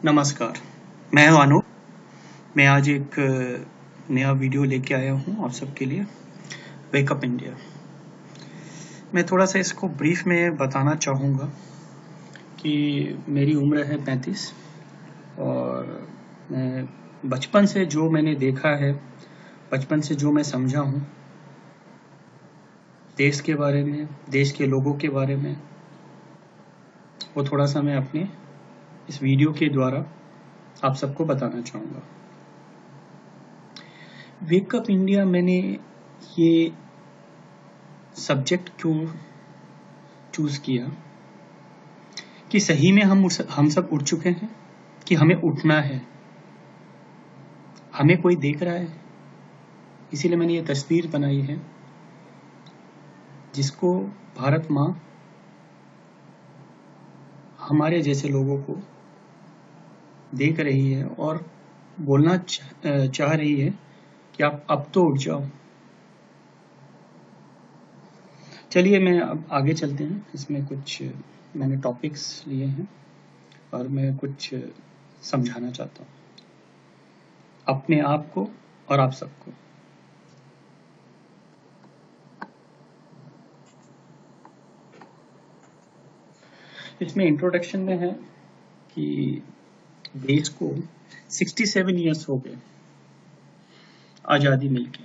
नमस्कार, मैं हूं अनूप। मैं आज एक नया वीडियो लेके आया हूं आप सबके लिए, वेकअप इंडिया। मैं थोड़ा सा इसको ब्रीफ में बताना चाहूँगा कि मेरी उम्र है 35 और मैं बचपन से जो मैंने देखा है, बचपन से जो मैं समझा हूँ, देश के बारे में, देश के लोगों के बारे में, वो थोड़ा सा मैं अपने इस वीडियो के द्वारा आप सबको बताना चाहूँगा। वेकअप इंडिया मैंने ये सब्जेक्ट क्यों चूज किया कि सही में हम सब उठ चुके हैं कि हमें उठना है, हमें कोई देख रहा है। इसीलिए मैंने ये तस्वीर बनाई है जिसको भारत माँ हमारे जैसे लोगों को देख रही है और बोलना चाह रही है कि आप अब तो उठ जाओ। चलिए मैं अब आगे चलते हैं। इसमें कुछ मैंने टॉपिक्स लिए हैं और मैं कुछ समझाना चाहता हूँ अपने आप को और आप सबको। इसमें इंट्रोडक्शन में है कि देश को 67 इयर्स हो गए आज़ादी मिलके।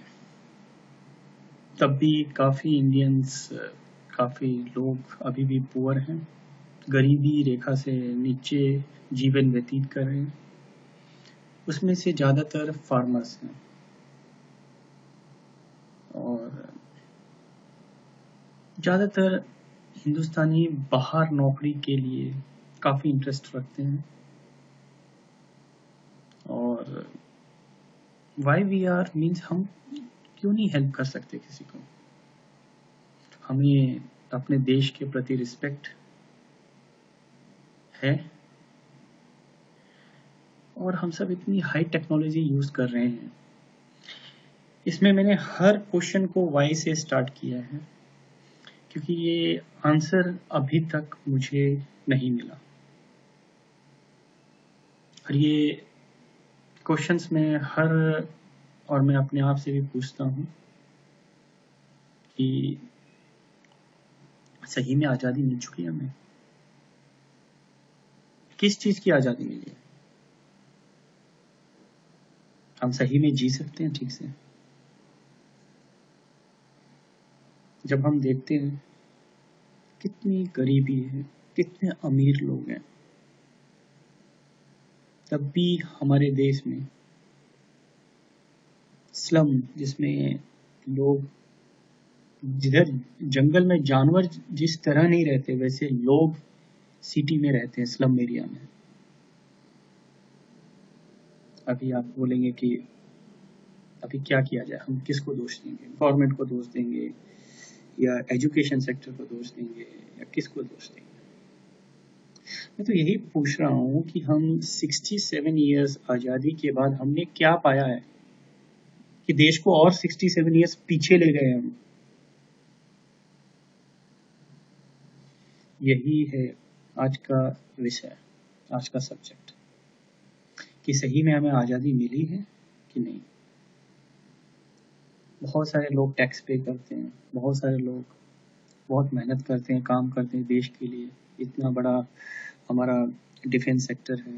तब भी काफ़ी इंडियंस, काफ़ी लोग अभी भी पुअर हैं, गरीबी रेखा से नीचे जीवन व्यतीत कर रहे हैं। उसमें से ज़्यादातर फार्मर्स हैं और ज़्यादातर हिंदुस्तानी बाहर नौकरी के लिए काफ़ी इंटरेस्ट रखते हैं। और वाई वी आर मीन्स हम क्यों नहीं हेल्प कर सकते किसी को। हमें अपने देश के प्रति रिस्पेक्ट है और हम सब इतनी हाई टेक्नोलॉजी यूज़ कर रहे हैं। इसमें मैंने हर क्वेश्चन को वाई से स्टार्ट किया है क्योंकि ये आंसर अभी तक मुझे नहीं मिला। और ये क्वेश्चंस में और मैं अपने आप से भी पूछता हूँ कि सही में आज़ादी मिल चुकी है हमें? किस चीज़ की आज़ादी मिली है? हम सही में जी सकते हैं ठीक से? जब हम देखते हैं कितनी गरीबी है, कितने अमीर लोग हैं, तब भी हमारे देश में स्लम, जिसमें लोग, जिधर जंगल में जानवर जिस तरह नहीं रहते वैसे लोग सिटी में रहते हैं, स्लम एरिया में। अभी आप बोलेंगे कि अभी क्या किया जाए, हम किसको दोष देंगे? गवर्नमेंट को दोष देंगे या एजुकेशन सेक्टर को दोष देंगे या किसको दोष देंगे? मैं तो यही पूछ रहा हूँ कि हम 67 इयर्स आज़ादी के बाद हमने क्या पाया है कि देश को और 67 इयर्स पीछे ले गए हम। यही है आज का विषय, आज का सब्जेक्ट, कि सही में हमें आज़ादी मिली है कि नहीं। बहुत सारे लोग टैक्स पे करते हैं, बहुत सारे लोग बहुत मेहनत करते हैं, काम करते हैं देश के लिए। इतना बड़ा हमारा डिफेंस सेक्टर है,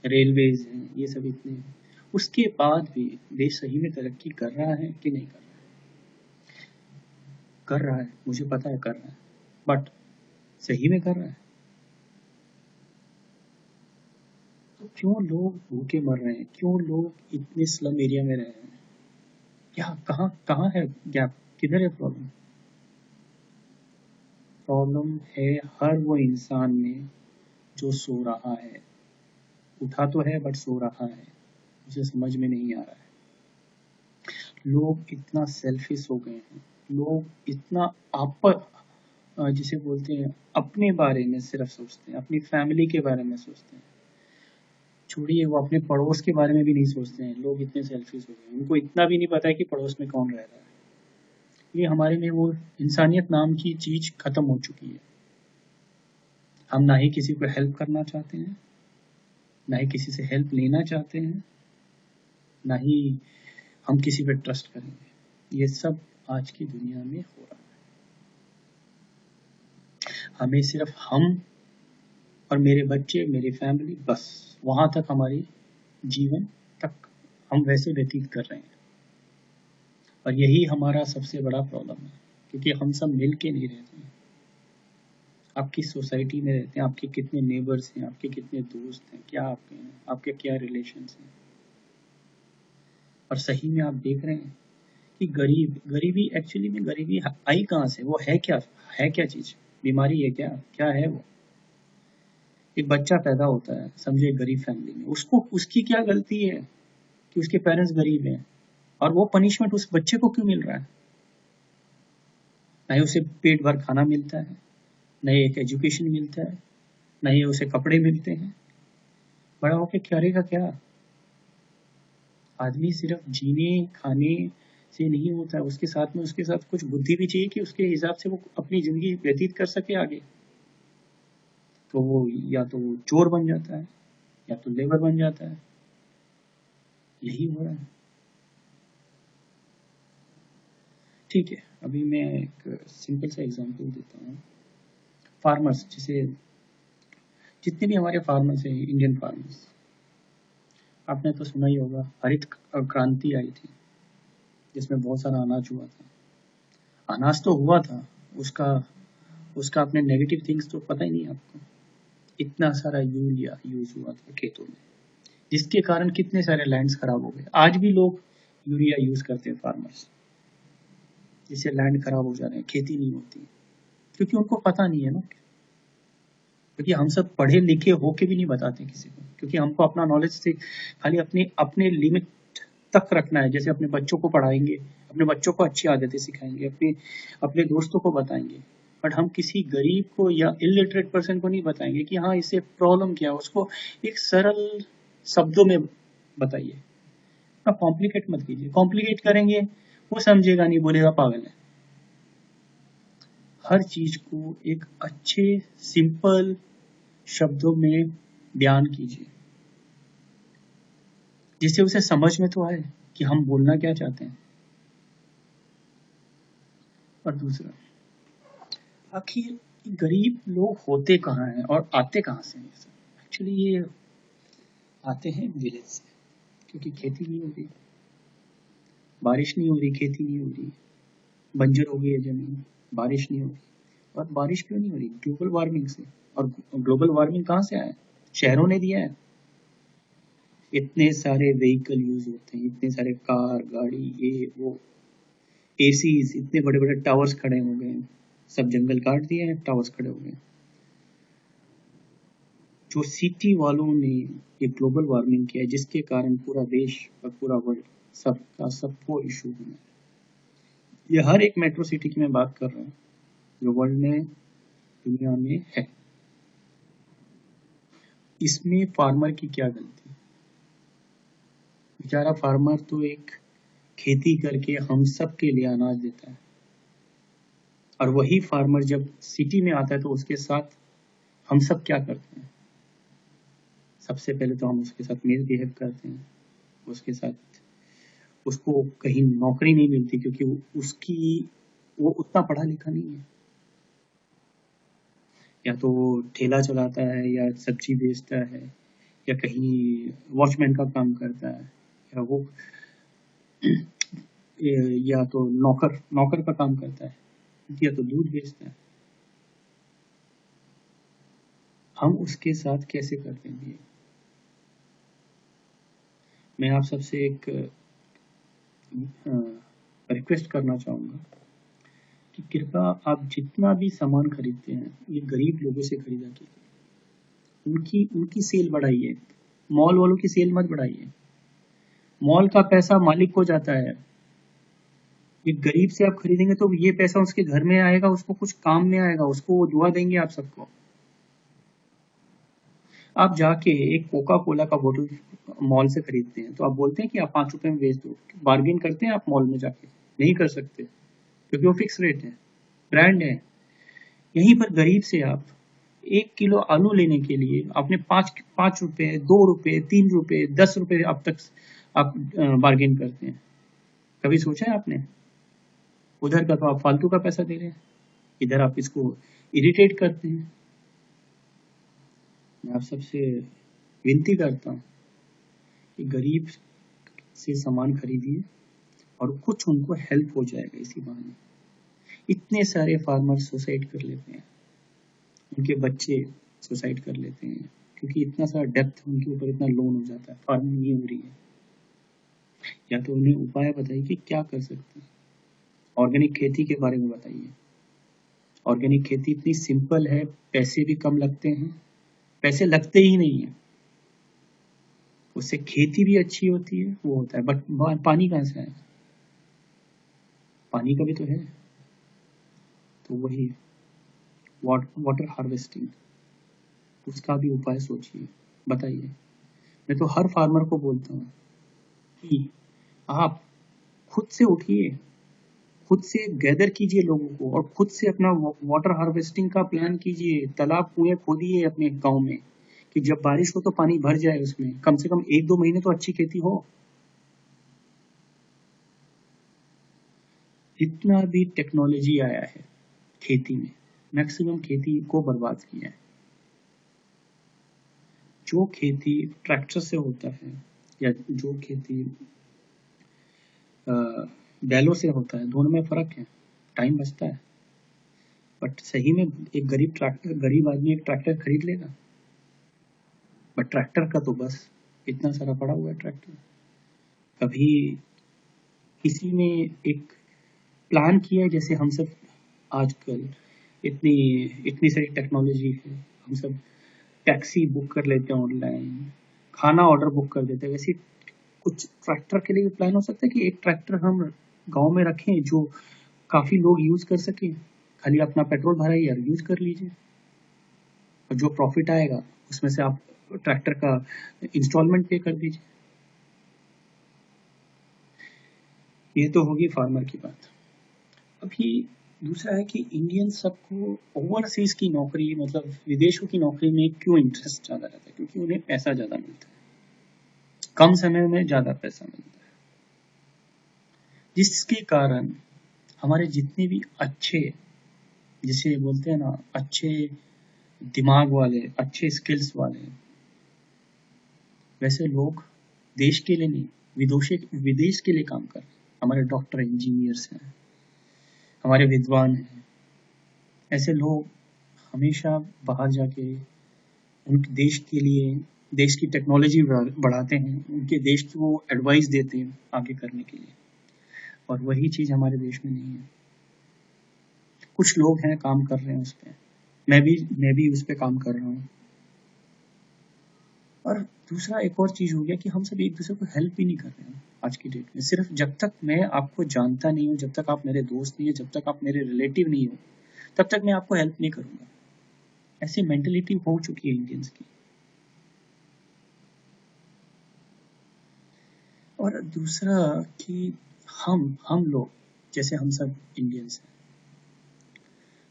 रेलवेज हैं, ये सब इतने हैं। उसके बाद भी देश सही में तरक्की कर रहा है कि नहीं कर रहा है? कर रहा है, मुझे पता है कर रहा है, बट सही में कर रहा है? तो क्यों लोग भूखे मर रहे हैं? क्यों लोग इतने स्लम एरिया में रह रहे हैं? क्या कहाँ है गैप? किधर है प्रॉब्लम? प्रॉब्लम है हर वो इंसान में जो सो रहा है। उठा तो है बट सो रहा है, मुझे समझ में नहीं आ रहा है। लोग इतना सेल्फिश हो गए हैं, लोग इतना जिसे बोलते हैं अपने बारे में सिर्फ सोचते हैं, अपनी फैमिली के बारे में सोचते हैं। छोड़िए, वो अपने पड़ोस के बारे में भी नहीं सोचते हैं। लोग इतने सेल्फिश हो गए, उनको इतना भी नहीं पता है कि पड़ोस में कौन रह रहा है। ये हमारे में वो इंसानियत नाम की चीज खत्म हो चुकी है। हम ना ही किसी को हेल्प करना चाहते हैं, ना ही किसी से हेल्प लेना चाहते हैं, ना ही हम किसी पे ट्रस्ट करेंगे। ये सब आज की दुनिया में हो रहा है। हमें सिर्फ हम और मेरे बच्चे, मेरी फैमिली, बस वहां तक हमारी जीवन तक हम वैसे व्यतीत कर रहे हैं। और यही हमारा सबसे बड़ा प्रॉब्लम है, क्योंकि हम सब मिल के नहीं रहते हैं। आप किस सोसाइटी में रहते हैं, आपके कितने नेबर्स हैं, आपके कितने दोस्त हैं, क्या आपके हैं, आपके क्या रिलेशंस हैं। और सही में आप देख रहे हैं कि गरीबी एक्चुअली में गरीबी आई कहाँ से, वो है क्या चीज, बीमारी है क्या है वो। एक बच्चा पैदा होता है, समझे गरीब फैमिली में, उसकी क्या गलती है कि उसके पेरेंट्स गरीब हैं, और वो पनिशमेंट उस बच्चे को क्यों मिल रहा है? ना ही उसे पेट भर खाना मिलता है, न ही एक एजुकेशन मिलता है, न ही उसे कपड़े मिलते हैं। बड़ा होके करेगा क्या? आदमी सिर्फ जीने खाने से नहीं होता है, उसके साथ कुछ बुद्धि भी चाहिए कि उसके हिसाब से वो अपनी जिंदगी व्यतीत कर सके आगे। तो वो या तो वो चोर बन जाता है या तो लेबर बन जाता है। यही हो रहा है। ठीक है, अभी मैं एक सिंपल सा एग्जांपल देता हूँ। फार्मर्स, जितने भी हमारे फार्मर्स हैं, इंडियन फार्मर्स, आपने तो सुना ही होगा, हरित क्रांति आई थी जिसमें बहुत सारा अनाज हुआ था। अनाज तो हुआ था, उसका अपने नेगेटिव थिंग्स तो पता ही नहीं आपको। इतना सारा यूरिया यूज हुआ था खेतों में, जिसके कारण कितने सारे लैंड्स खराब हो गए। आज भी लोग यूरिया यूज करते हैं फार्मर्स, जिससे लैंड खराब हो जा रहे हैं, खेती नहीं होती, क्योंकि उनको पता नहीं है ना। क्योंकि हम सब पढ़े लिखे होके भी नहीं बताते किसी को, क्योंकि हमको अपना नॉलेज से खाली अपने लिमिट तक रखना है। जैसे अपने बच्चों को पढ़ाएंगे, अपने बच्चों को अच्छी आदतें सिखाएंगे, अपने दोस्तों को बताएंगे, बट हम किसी गरीब को या इलिटरेट पर्सन को नहीं बताएंगे कि हाँ इससे प्रॉब्लम क्या है। उसको एक सरल शब्दों में बताइए, कॉम्प्लिकेट मत कीजिए। कॉम्प्लिकेट करेंगे वो समझेगा नहीं, बोलेगा पागल है। हर चीज को एक अच्छे सिंपल शब्दों में बयान कीजिए, जिससे उसे समझ में तो आए कि हम बोलना क्या चाहते हैं। और दूसरा, आखिर गरीब लोग होते कहाँ हैं और आते कहाँ से हैं? एक्चुअली ये आते हैं विलेज से, क्योंकि खेती नहीं हो रही, बारिश नहीं हो रही, खेती नहीं हो रही, बंजर हो गई है जमीन, बारिश नहीं हो रही। और बारिश क्यों नहीं हो रही? ग्लोबल वार्मिंग से। और ग्लोबल वार्मिंग कहाँ से आया? शहरों ने दिया है। इतने सारे व्हीकल यूज होते हैं, इतने सारे कार गाड़ी, ये वो, एसीज, इतने बड़े बड़े टावर्स खड़े हो गए हैं, सब जंगल काट दिए हैं, टावर्स खड़े हो गए। जो सिटी वालों ने ये ग्लोबल वार्मिंग किया है, जिसके कारण पूरा देश और पूरा वर्ल्ड सबको इशू बना है। ये हर एक मेट्रो सिटी की मैं बात कर रहा हूँ जो वर्ल्ड में, दुनिया में है। इसमें फार्मर की क्या गलती? बेचारा फार्मर तो एक खेती करके हम सब के लिए अनाज देता है, और वही फार्मर जब सिटी में आता है तो उसके साथ हम सब क्या करते हैं? सबसे पहले तो हम उसके साथ मिसबिहेव करते हैं, उसके साथ उसको कहीं नौकरी नहीं मिलती, क्योंकि वो उतना पढ़ा लिखा नहीं है। या तो वो ठेला चलाता है, या सब्जी बेचता है, या कहीं वॉचमैन का काम करता है, या वो या तो नौकर का काम करता है, या तो दूध बेचता है। हम उसके साथ कैसे कर देंगे? मैं आप सबसे एक रिक्वेस्ट करना चाहूँगा कि कृपया आप जितना भी सामान खरीदते हैं, ये गरीब लोगों से खरीदा कीजिए। उनकी सेल बढ़ाइए, मॉल वालों की सेल मत बढ़ाइए। मॉल का पैसा मालिक को जाता है, ये गरीब से आप खरीदेंगे तो ये पैसा उसके घर में आएगा, उसको कुछ काम में आएगा, उसको वो दुआ देंगे आप सबको। आप जाके एक कोका कोला का बोतल मॉल से खरीदते हैं तो आप बोलते हैं कि आप 5 रुपए में बेच दो, बार्गेन करते हैं आप मॉल में जाके? नहीं कर सकते, क्योंकि वो फिक्स रेट है, ब्रांड है। यहीं पर गरीब से आप 1 किलो आलू लेने के लिए आपने 5 रुपए, 2 रुपए, 3 रुपए, 10 रुपए अब तक आप बार्गेन करते हैं। कभी सोचा है आपने? उधर का तो आप फालतू का पैसा दे रहे हैं, इधर आप इसको इरिटेट करते हैं। मैं आप सबसे विनती करता हूँ कि गरीब से सामान खरीदिए और कुछ उनको हेल्प हो जाएगा इसी बहाने। इतने सारे फार्मर सुसाइड कर लेते हैं, उनके बच्चे सुसाइड कर लेते हैं क्योंकि इतना सारा डेप्थ उनके ऊपर, इतना लोन हो जाता है, फार्मिंग नहीं हो रही है। या तो उन्हें उपाय बताइए कि क्या कर सकते हैं। ऑर्गेनिक खेती के बारे में बताइए। ऑर्गेनिक खेती इतनी सिंपल है, पैसे भी कम लगते हैं, पैसे लगते ही नहीं है, उससे खेती भी अच्छी होती है, वो होता है, बट पानी कहाँ से आएगा? पानी का भी तो है। तो वही वाटर हार्वेस्टिंग, उसका भी उपाय सोचिए, बताइए। मैं तो हर फार्मर को बोलता हूँ कि आप खुद से उठिए, खुद से गैदर कीजिए लोगों को और खुद से अपना वाटर हार्वेस्टिंग का प्लान कीजिए। तालाब कुएं खोदिए अपने गांव में कि जब बारिश हो तो पानी भर जाए, उसमें कम से कम 1-2 महीने तो अच्छी खेती हो। जितना भी टेक्नोलॉजी आया है खेती में, मैक्सिमम खेती को बर्बाद किया है। जो खेती ट्रैक्टर से होता है या जो खेती बैलों से होता है, दोनों में फर्क है, टाइम बचता है। बट सही में एक गरीब आदमी एक ट्रैक्टर खरीद लेगा, बट ट्रैक्टर का तो बस इतना सारा पड़ा हुआ है ट्रैक्टर। कभी किसी ने एक प्लान किया है, जैसे हम सब आजकल इतनी इतनी सारी टेक्नोलॉजी है, हम सब टैक्सी बुक कर लेते हैं ऑनलाइन, खाना ऑर्डर बुक कर देते हैं, वैसे कुछ ट्रैक्टर के लिए भी प्लान हो सकता है कि एक ट्रैक्टर हम गांव में रखें जो काफी लोग यूज कर सकें, खाली अपना पेट्रोल भराइए और यूज कर लीजिए, और जो प्रॉफिट आएगा उसमें से आप ट्रैक्टर का इंस्टॉलमेंट पे कर दीजिए। ये तो होगी फार्मर की बात। अभी दूसरा है कि इंडियन सबको ओवरसीज की नौकरी, मतलब विदेशों की नौकरी में क्यों इंटरेस्ट ज्यादा रहता है? क्योंकि उन्हें पैसा ज्यादा मिलता है, कम समय में ज्यादा पैसा मिलता है, जिसके कारण हमारे जितने भी अच्छे, जिसे बोलते हैं ना अच्छे दिमाग वाले, अच्छे स्किल्स वाले, वैसे लोग देश के लिए नहीं, विदेश के लिए काम कर रहे हैं। हमारे डॉक्टर, इंजीनियर्स हैं, हमारे विद्वान हैं, ऐसे लोग हमेशा बाहर जाके उनके देश के लिए, देश की टेक्नोलॉजी बढ़ाते हैं, उनके देश की वो एडवाइस देते हैं आगे करने के लिए, और वही चीज हमारे देश में नहीं है। कुछ लोग हैं काम कर रहे हैं उस पर, मैं भी उस पर काम कर रहा हूँ। और दूसरा एक और चीज हो गया कि हम सब एक दूसरे को हेल्प भी नहीं कर रहे हैं आज की डेट में। सिर्फ जब तक मैं आपको जानता नहीं हूँ, जब तक आप मेरे दोस्त नहीं है, जब तक आप मेरे रिलेटिव नहीं हो, तब तक मैं आपको हेल्प नहीं करूंगा। ऐसी मेंटेलिटी हो चुकी है इंडियंस की। और दूसरा कि हम लोग, जैसे हम सब इंडियंस हैं,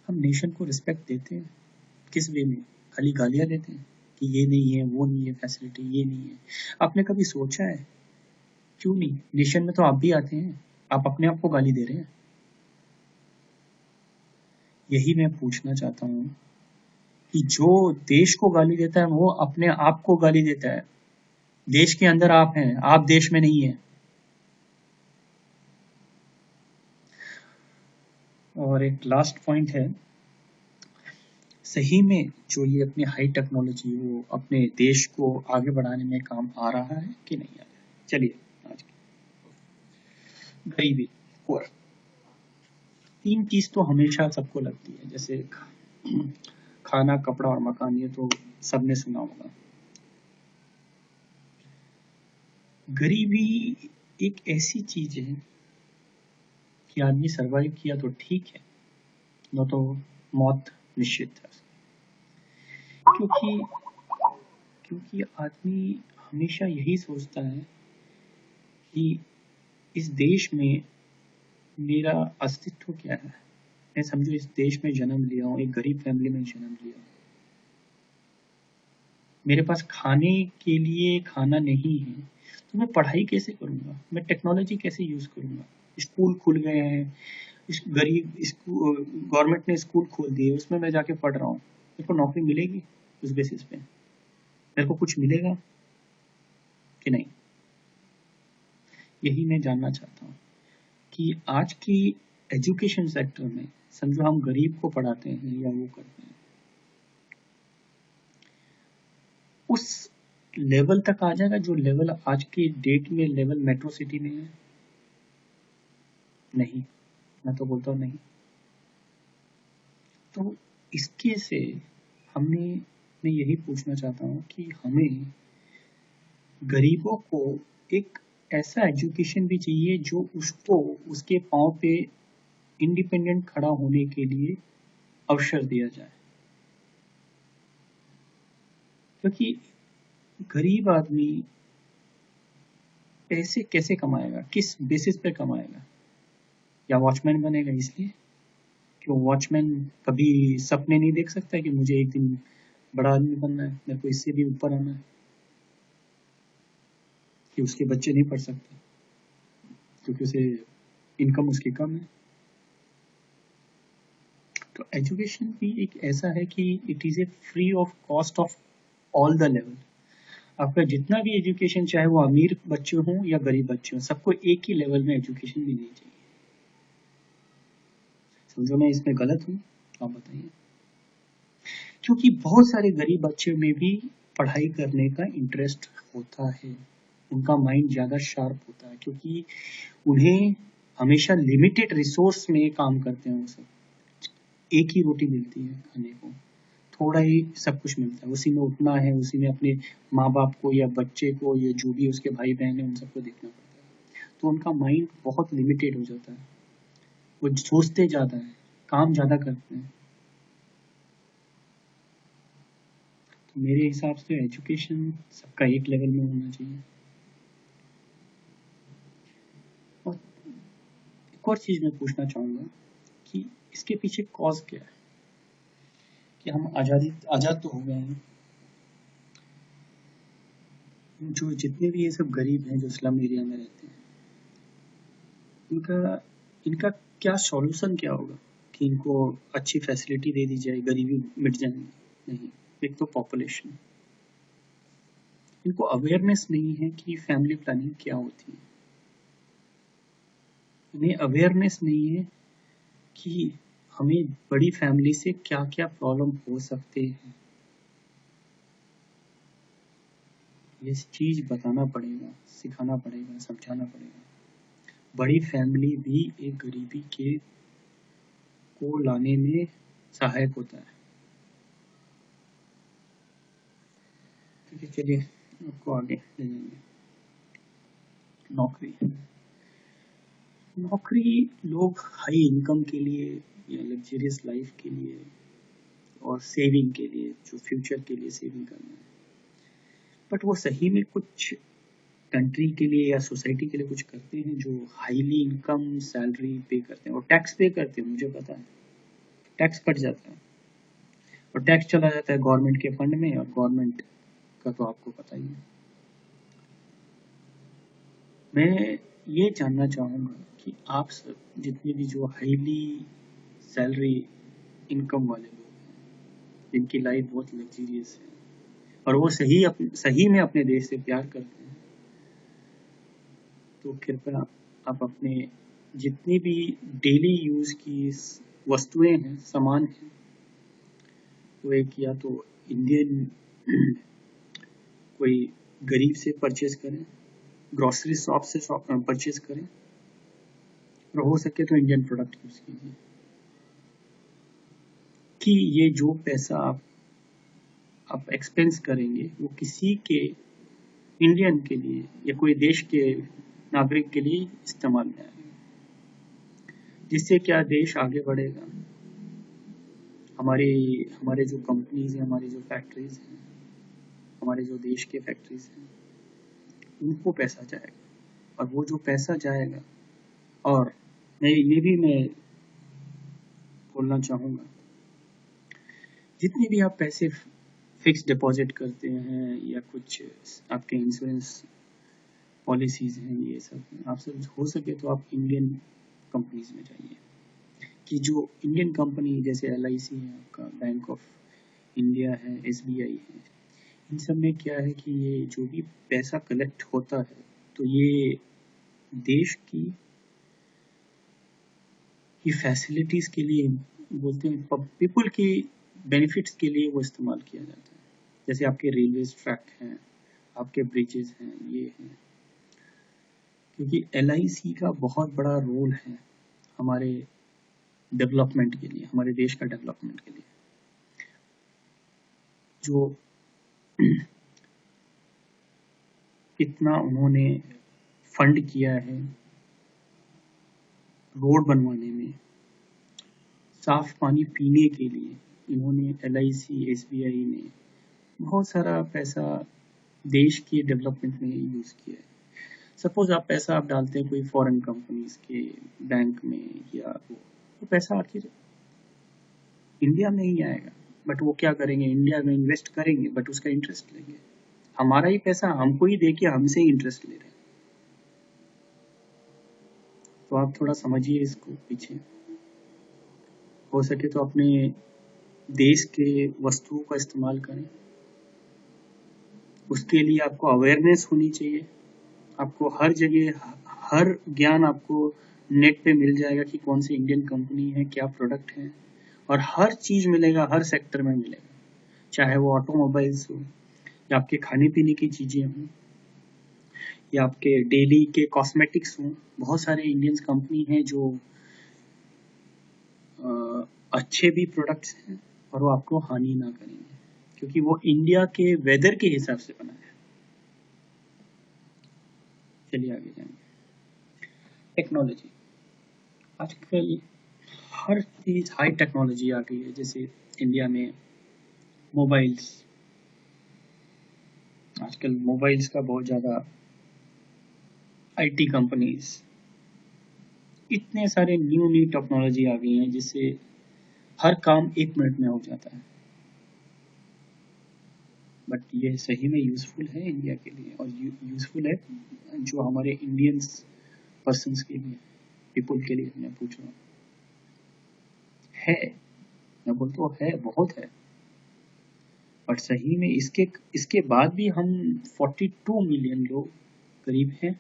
हम नेशन को रिस्पेक्ट देते हैं किस वे में? खाली गालियां देते हैं कि ये नहीं है, वो नहीं है, फैसिलिटी ये नहीं है। आपने कभी सोचा है क्यों नहीं? नेशन में तो आप भी आते हैं, आप अपने आप को गाली दे रहे हैं। यही मैं पूछना चाहता हूँ कि जो देश को गाली देता है वो अपने आप को गाली देता है। देश के अंदर आप हैं, आप देश में नहीं है। और एक लास्ट पॉइंट है, सही में जो ये अपनी हाई टेक्नोलॉजी वो अपने देश को आगे बढ़ाने में काम आ रहा है कि नहीं आ रहा है? चलिए आज गरीबी, पुअर, 3 चीज तो हमेशा सबको लगती है, जैसे खाना, कपड़ा और मकान, ये तो सबने सुना होगा। गरीबी एक ऐसी चीज है कि आदमी सरवाइव किया तो ठीक है, न तो मौत निश्चित है। क्योंकि क्योंकि आदमी हमेशा यही सोचता है कि इस देश में मेरा अस्तित्व क्या है। मैं समझो इस देश में जन्म लिया हूँ, एक गरीब फैमिली में जन्म लिया हूँ, मेरे पास खाने के लिए खाना नहीं है, तो मैं पढ़ाई कैसे करूँगा? मैं टेक्नोलॉजी कैसे यूज़ करूँगा? स्कूल खुल गए हैं, इस गरीब गवर्नमेंट ने स्कूल खोल दिए, उसमें मैं जाके पढ़ रहा हूँ, मेरे को नौकरी मिलेगी उस बेसिस पे? मेरे को कुछ मिलेगा कि नहीं? यही मैं जानना चाहता हूँ कि आज की एजुकेशन सेक्टर में समझो हम गरीब को पढ़ाते हैं या वो करते हैं, उस लेवल तक आ जाएगा जो लेवल आज की डेट में लेवल मेट्रो सिटी में है? नहीं, मैं तो बोलता हूँ नहीं। तो इसके से मैं यही पूछना चाहता हूँ कि हमें गरीबों को एक ऐसा एजुकेशन भी चाहिए जो उसको उसके पाँव पे इंडिपेंडेंट खड़ा होने के लिए अवसर दिया जाए, क्योंकि गरीब आदमी पैसे कैसे कमाएगा, किस बेसिस पे कमाएगा? या वॉचमैन बनेगा इसलिए? क्यों वॉचमैन कभी सपने नहीं देख सकता कि मुझे एक दिन बड़ा आदमी बनना है, मेरे को इससे भी ऊपर आना है? कि उसके बच्चे नहीं पढ़ सकते क्योंकि उसे इनकम उसकी कम है? तो एजुकेशन भी एक ऐसा है कि it is a free of cost of all the level. आपका जितना भी एजुकेशन, चाहे वो अमीर बच्चे हों या गरीब बच्चे हों, सबको एक ही लेवल में एजुकेशन मिलनी चाहिए। समझो मैं इसमें गलत हूँ? आप बताइए। क्योंकि बहुत सारे गरीब बच्चे में भी पढ़ाई करने का इंटरेस्ट होता है, उनका माइंड ज़्यादा शार्प होता है, क्योंकि उन्हें हमेशा लिमिटेड रिसोर्स में काम करते हैं। वो सब एक ही रोटी मिलती है खाने को, थोड़ा ही सब कुछ मिलता है, उसी में उठना है, उसी में अपने माँ बाप को या बच्चे को या जो भी उसके भाई बहन है उन सबको देखना पड़ता है। तो उनका माइंड बहुत लिमिटेड हो जाता है, वो सोचते ज़्यादा है, काम ज़्यादा करते हैं। तो मेरे हिसाब से एजुकेशन सबका एक लेवल में होना चाहिए। और एक और चीज़ मैं पूछना चाहूँगा कि इसके पीछे कॉज क्या है? कि हम आज़ाद तो हो गए हैं, जो जितने भी ये सब गरीब हैं जो स्लम एरिया में रहते हैं, इनका क्या सॉल्यूशन क्या होगा कि इनको अच्छी फैसिलिटी दे दी जाए, गरीबी मिट जाएगी? नहीं, एक तो पॉपुलेशन, इनको अवेयरनेस नहीं है कि फैमिली प्लानिंग क्या होती है, इन्हें अवेयरनेस नहीं है कि हमें बड़ी फैमिली से क्या क्या प्रॉब्लम हो सकते हैं। ये चीज़ बताना पड़ेगा, सिखाना पड़ेगा, समझाना पड़ेगा। बड़ी फैमिली भी एक गरीबी को लाने में सहायक होता है। ठीक है, चलिए आपको आगे ले जाएंगे। नौकरी लोग हाई इनकम के लिए या लग्जरियस लाइफ के लिए और सेविंग के लिए, जो फ्यूचर के लिए सेविंग करना है, बट वो सही में कुछ कंट्री के लिए या सोसाइटी के लिए कुछ करते हैं? जो हाईली इनकम सैलरी पे करते हैं और टैक्स पे करते हैं, मुझे पता है टैक्स कट जाता है और टैक्स चला जाता है गवर्नमेंट के फंड में, और गवर्नमेंट का तो आपको पता ही है। मैं ये जानना चाहूँगा कि आप सब जितने भी जो हाईली सैलरी इनकम वाले लोग हैं, जिनकी लाइफ बहुत लग्जरियस है और वो सही में अपने देश से प्यार करते हैं, तो कृपया आप अपने जितनी भी डेली यूज़ की वस्तुएं हैं, सामान हैं, वो एक या तो इंडियन कोई गरीब से परचेज करें, ग्रॉसरी शॉप से परचेज करें, और हो सके तो इंडियन प्रोडक्ट यूज़ कीजिए। कि ये जो पैसा आप एक्सपेंस करेंगे वो किसी के, इंडियन के लिए या कोई देश के नागरिक के लिए इस्तेमाल में आएगा, जिससे क्या देश आगे बढ़ेगा। हमारे जो कंपनीज हैं, हमारी जो फैक्ट्रीज हैं, हमारे जो देश के फैक्ट्रीज हैं, उनको पैसा जाएगा, और वो जो पैसा जाएगा, और मैं बोलना चाहूँगा, जितने भी आप पैसे फिक्स डिपॉजिट करते हैं या कुछ आपके इंश्योरेंस पॉलिसीज हैं, ये सब आप सब हो सके तो आप इंडियन कंपनीज में जाइए। कि जो इंडियन कंपनी जैसे LIC है, आपका बैंक ऑफ इंडिया है, SBI है, इन सब में क्या है कि ये जो भी पैसा कलेक्ट होता है तो ये देश की फैसिलिटीज के लिए बोलते हैं, पीपल की बेनिफिट्स के लिए वो इस्तेमाल किया जाता है। जैसे आपके रेलवे ट्रैक हैं, आपके ब्रिजेस हैं, ये हैं, क्योंकि LIC का बहुत बड़ा रोल है हमारे डेवलपमेंट के लिए, हमारे देश का डेवलपमेंट के लिए। जो इतना उन्होंने फंड किया है रोड बनवाने में, साफ पानी पीने के लिए इन्होंने LIC SBI ने बहुत सारा पैसा देश के डेवलपमेंट में यूज किया है। सपोज आप पैसा आप डालते हैं कोई फॉरेन कंपनीज के बैंक में, या वो पैसा आखिर इंडिया में ही आएगा, बट वो क्या करेंगे, इंडिया में इन्वेस्ट करेंगे बट उसका इंटरेस्ट लेंगे। हमारा ही पैसा हमको ही देके हमसे ही इंटरेस्ट ले रहे हैं। तो आप थोड़ा समझिए इसको पीछे। हो सके तो अपने देश के वस्तुओं का इस्तेमाल करें, उसके लिए आपको अवेयरनेस होनी चाहिए। आपको हर जगह हर ज्ञान आपको नेट पे मिल जाएगा कि कौन सी इंडियन कंपनी है, क्या प्रोडक्ट है, और हर चीज मिलेगा, हर सेक्टर में मिलेगा, चाहे वो ऑटोमोबाइल्स हो या आपके खाने पीने की चीजें हों या आपके डेली के कॉस्मेटिक्स हों। बहुत सारे इंडियन कंपनी हैं जो अच्छे भी प्रोडक्ट्स हैं और वो आपको हानि ना करेंगे, क्योंकि वो इंडिया के वेदर के हिसाब से बना है। चलिए आगे जाएंगे। टेक्नोलॉजी, आजकल हर चीज हाई टेक्नोलॉजी आ गई है। जैसे इंडिया में मोबाइल्स, आजकल मोबाइल्स का बहुत ज़्यादा, IT कंपनीज, इतने सारे न्यू टेक्नोलॉजी आ गई हैं जिससे हर काम 1 मिनट में हो जाता है। बट ये सही में यूज़फुल है इंडिया के लिए, और यूज़फुल है जो हमारे इंडियंस पर्सन्स के लिए, पीपल के लिए मैं पूछ रहा हूँ। है, मैं बोलता हूँ है, बहुत है, बट सही में इसके बाद भी हम 42 मिलियन लोग करीब हैं।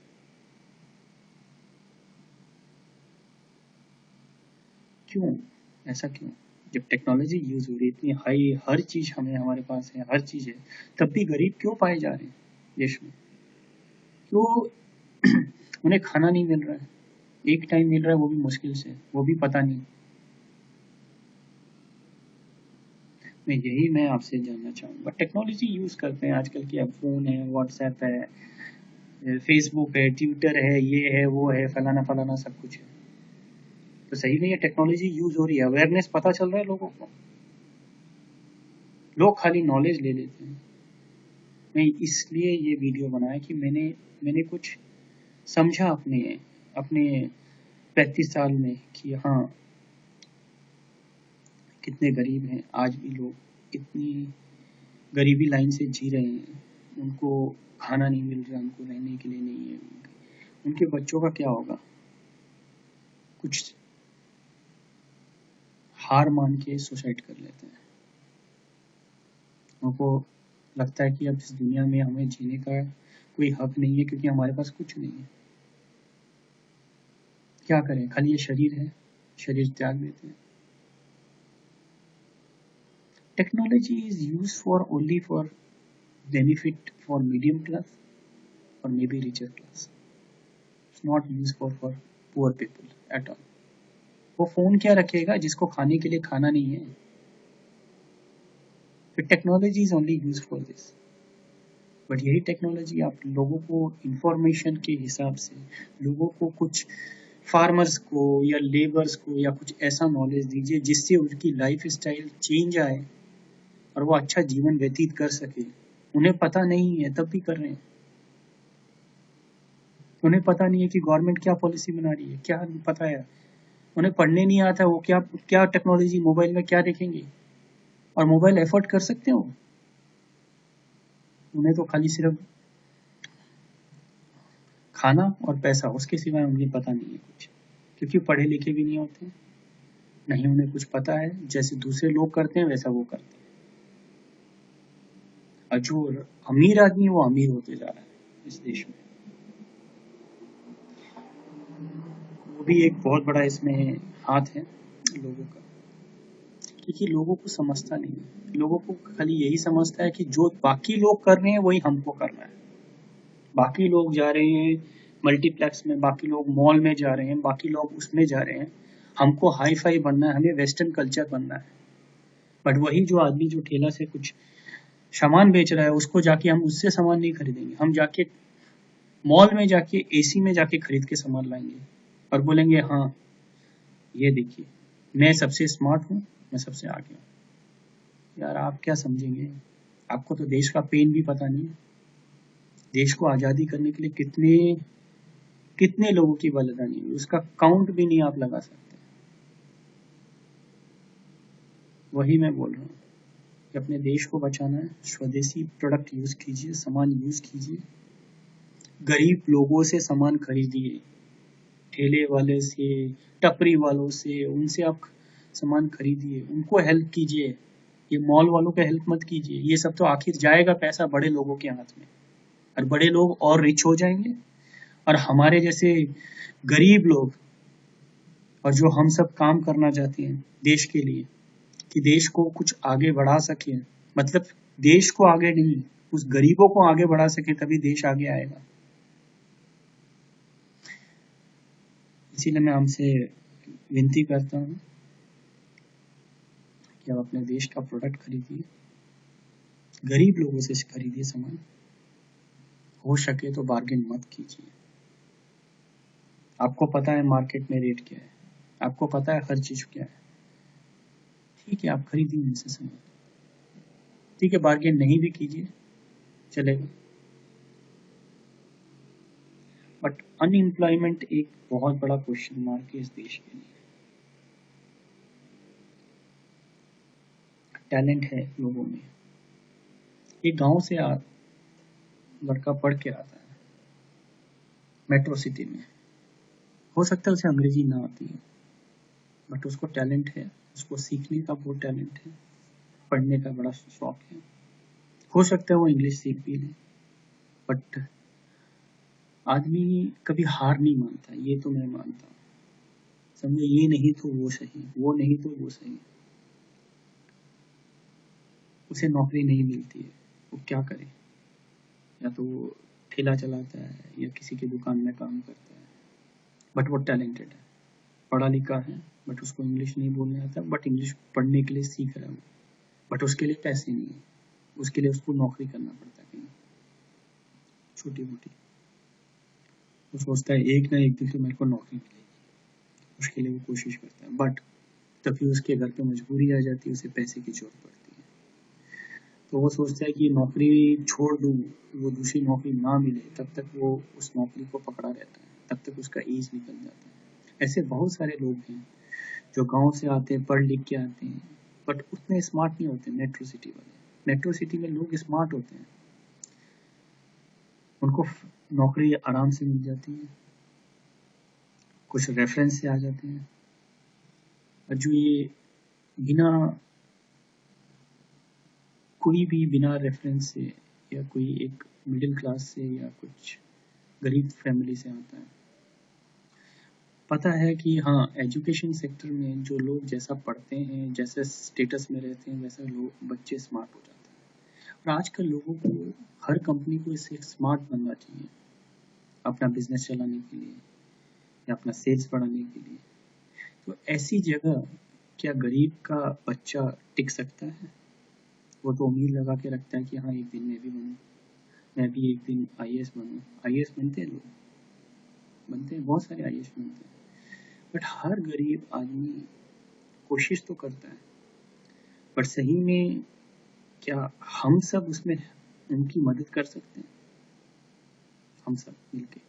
क्यों, ऐसा क्यों? जब टेक्नोलॉजी यूज हो रही है इतनी हाई, हर चीज हमारे पास है, हर चीज है, तब भी गरीब क्यों पाए जा रहे हैं देश में? क्यों उन्हें खाना नहीं मिल रहा है? एक टाइम मिल रहा है, वो भी मुश्किल से, वो भी पता नहीं। मैं आपसे जानना चाहूँगा। टेक्नोलॉजी यूज करते हैं आजकल की, अब फोन है, व्हाट्सएप है, फेसबुक है, ट्विटर है, ये है, वो है, फलाना फलाना सब कुछ है। तो सही में ये टेक्नोलॉजी यूज हो रही है, अवेयरनेस पता चल रहा है लोगों को? लोग खाली नॉलेज ले लेते हैं। मैं इसलिए ये वीडियो बनाया कि मैंने कुछ समझा अपने 35 साल में कि हाँ, कितने गरीब हैं आज भी लोग, इतनी गरीबी लाइन से जी रहे हैं, उनको खाना नहीं मिल रहा, उनको रहने के लिए नहीं है, उनके बच्चों का क्या होगा? कुछ हार मान के सुसाइड कर लेते हैं। उनको लगता है कि अब इस दुनिया में हमें जीने का कोई हक नहीं है, क्योंकि हमारे पास कुछ नहीं है। क्या करें, खाली ये शरीर है, शरीर त्याग देते हैं। Technology is used for only for benefit for medium class और may be richer class, it's not use for poor people at all. वो फोन क्या रखेगा जिसको खाने के लिए खाना नहीं है? फिर technology is only use for this. But यही टेक्नोलॉजी आप लोगों को इंफॉर्मेशन के हिसाब से, लोगों को कुछ फार्मर्स को या लेबर्स को या कुछ ऐसा नॉलेज दीजिए जिससे उनकी लाइफ स्टाइल चेंज आए और वो अच्छा जीवन व्यतीत कर सके। उन्हें पता नहीं है तब भी कर रहे हैं। उन्हें पता नहीं है कि गवर्नमेंट क्या पॉलिसी बना रही है, क्या नहीं पता है। उन्हें पढ़ने नहीं आता, वो क्या टेक्नोलॉजी मोबाइल में क्या देखेंगे? और मोबाइल एफोर्ड कर सकते हो? उन्हें तो खाली सिर्फ खाना और पैसा, उसके सिवाय उन्हें पता नहीं है कुछ, क्योंकि पढ़े लिखे भी नहीं होते, नहीं उन्हें कुछ पता है। जैसे दूसरे लोग करते हैं वैसा वो करते हैं, और जो अमीर आदमी वो अमीर होते जा रहा है इस देश में। वो भी एक बहुत बड़ा इसमें हाथ है लोगों का, क्योंकि लोगों को समझता नहीं है। लोगों को खाली यही समझता है कि जो बाकी लोग कर रहे हैं वही हमको करना है। बाकी लोग जा रहे हैं मल्टीप्लेक्स में, बाकी लोग मॉल में जा रहे हैं, बाकी लोग उसमें जा रहे हैं, हमको हाई फाई बनना है, हमें वेस्टर्न कल्चर बनना है। बट वही जो आदमी जो ठेला से कुछ सामान बेच रहा है, उसको जाके हम उससे सामान नहीं खरीदेंगे, हम जाके मॉल में जाके एसी में जाके खरीद के सामान लाएंगे और बोलेंगे हाँ ये देखिए मैं सबसे स्मार्ट हूँ, मैं सबसे आगे हूँ। यार आप क्या समझेंगे, आपको तो देश का पेन भी पता नहीं। देश को आज़ादी करने के लिए कितने कितने लोगों की बलिदानी हुई, उसका काउंट भी नहीं आप लगा सकते। वही मैं बोल रहा हूँ कि अपने देश को बचाना है, स्वदेशी प्रोडक्ट यूज कीजिए, सामान यूज कीजिए, गरीब लोगों से सामान खरीदिए, ठेले वाले से, टपरी वालों से, उनसे आप सामान खरीदिए, उनको हेल्प कीजिए। ये मॉल वालों को हेल्प मत कीजिए, ये सब तो आखिर जाएगा पैसा बड़े लोगों के हाथ में, और बड़े लोग और रिच हो जाएंगे, और हमारे जैसे गरीब लोग और जो हम सब काम करना चाहते हैं देश के लिए कि देश को कुछ आगे बढ़ा सके, मतलब देश को आगे नहीं, उस गरीबों को आगे बढ़ा सके, तभी देश आगे आएगा। इसीलिए मैं हमसे विनती करता हूँ कि आप अपने देश का प्रोडक्ट खरीदिए, गरीब लोगों से खरीदिए सामान, हो सके तो बार्गेन मत कीजिए। आपको पता है मार्केट में रेट क्या है, आपको पता है हर चीज क्या है, ठीक है आप खरीदिए उनसे सामान, ठीक है बार्गेन नहीं भी कीजिए चलेगा। बट अनएम्प्लॉयमेंट एक बहुत बड़ा क्वेश्चन मार्क है इस देश के लिए। टैलेंट है लोगों में। एक गांव से लड़का पढ़ के आता है मेट्रो सिटी में, हो सकता है उसे अंग्रेजी ना आती है, बट उसको टैलेंट है, उसको सीखने का बहुत टैलेंट है, पढ़ने का बड़ा शौक है, हो सकता है वो इंग्लिश सीख भी ले, बट आदमी कभी हार नहीं मानता, ये तो मैं मानता हूँ। समझे, ये नहीं तो वो सही, वो नहीं तो वो सही, उसे नौकरी नहीं मिलती है, वो क्या करे, या तो वो ठेला चलाता है या किसी की दुकान में काम करता है, बट वो टैलेंटेड है, पढ़ा लिखा है, बट उसको इंग्लिश नहीं बोलने आता, बट इंग्लिश पढ़ने के लिए सीख रहा है, बट उसके लिए पैसे नहीं है, उसके लिए उसको नौकरी करना पड़ता है कहीं छोटी मोटी। वो सोचता है एक ना एक दिन तो मेरे को नौकरी मिलेगी, उसके लिए वो कोशिश करता है, बट तभी उसके घर पे मजबूरी आ जाती है, उसे पैसे की जरूरत पड़ती है, तो वो सोचता है कि नौकरी छोड़ दूँ, वो दूसरी नौकरी ना मिले तब तक वो उस नौकरी को पकड़ा रहता है, तब तक उसका एज निकल जाता है। ऐसे बहुत सारे लोग हैं जो गांव से आते हैं, पढ़ लिख के आते हैं, बट उतने स्मार्ट नहीं होते मेट्रो सिटी वाले। मेट्रो सिटी में लोग स्मार्ट होते हैं, उनको नौकरी आराम से मिल जाती है, कुछ रेफरेंस से आ जाते हैं, और जो ये बिना कोई भी बिना रेफरेंस से, या कोई एक मिडिल क्लास से या कुछ गरीब फैमिली से आता है, पता है कि हाँ एजुकेशन सेक्टर में जो लोग जैसा पढ़ते हैं, जैसे स्टेटस में रहते हैं, वैसा लोग बच्चे स्मार्ट हो जाते हैं। और आजकल लोगों को हर कंपनी को इससे स्मार्ट बनना चाहिए अपना बिजनेस चलाने के लिए या अपना सेल्स बढ़ाने के लिए। तो ऐसी जगह क्या गरीब का बच्चा टिक सकता है? वो तो उम्मीद लगा के रखता है कि हाँ एक दिन मैं भी बनूँ, मैं भी एक दिन आईएएस बनूँ। आईएएस बनते हैं लोग, बनते हैं, बहुत सारे आईएएस बनते हैं, बट हर गरीब आदमी कोशिश तो करता है, बट सही में क्या हम सब उसमें उनकी मदद कर सकते हैं? हम सब मिलके।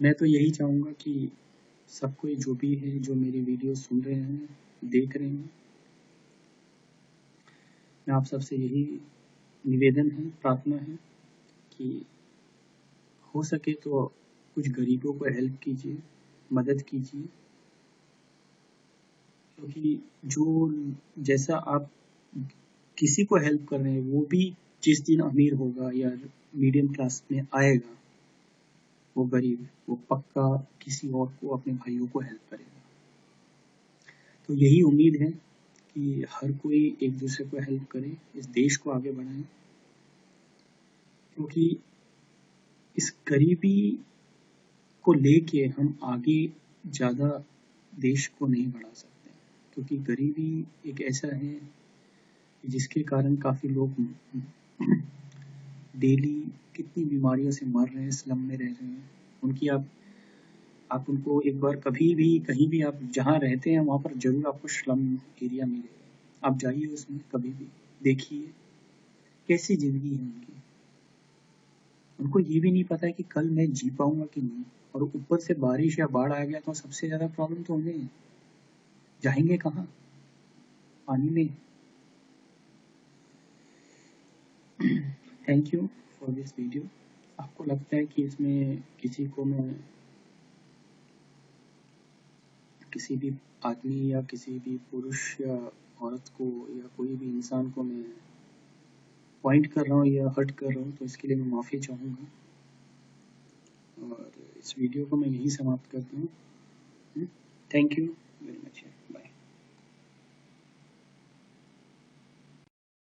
मैं तो यही चाहूँगा कि सब कोई जो भी है, जो मेरी वीडियो सुन रहे हैं, देख रहे हैं, मैं आप सबसे यही निवेदन है, प्रार्थना है कि हो सके तो कुछ गरीबों को हेल्प कीजिए, मदद कीजिए, क्योंकि जो जैसा आप किसी को हेल्प कर रहे हैं वो भी जिस दिन अमीर होगा या मीडियम क्लास में आएगा, वो गरीब, वो पक्का किसी और को, अपने भाइयों को हेल्प करेगा। तो यही उम्मीद है कि हर कोई एक दूसरे को हेल्प करे, इस देश को आगे बढ़ाए, क्योंकि इस गरीबी को लेके हम आगे ज़्यादा देश को नहीं बढ़ा सकते, क्योंकि गरीबी एक ऐसा है जिसके कारण काफ़ी लोग डेली कितनी बीमारियों से मर रहे हैं, स्लम में रह रहे हैं। उनकी आप उनको एक बार कभी भी कहीं भी आप जहाँ रहते हैं वहाँ पर जरूर आपको स्लम एरिया मिलेगा। आप जाइए उसमें कभी भी, देखिए कैसी ज़िंदगी है उनकी। उनको ये भी नहीं पता है कि कल मैं जी पाऊंगा कि नहीं, और ऊपर से बारिश या बाढ़ आ गया तो सबसे ज़्यादा प्रॉब्लम तो उन्हें है। जाएंगे कहाँ? पानी में। Thank you for this video. आपको लगता है कि इसमें किसी को मैं, किसी भी आदमी या किसी भी पुरुष या औरत को या कोई भी इंसान को मैं पॉइंट कर रहा हूँ या हर्ट कर रहा हूँ, तो इसके लिए मैं माफ़ी चाहूँगा। और इस वीडियो को मैं यहीं समाप्त करता हूँ। Thank you very much.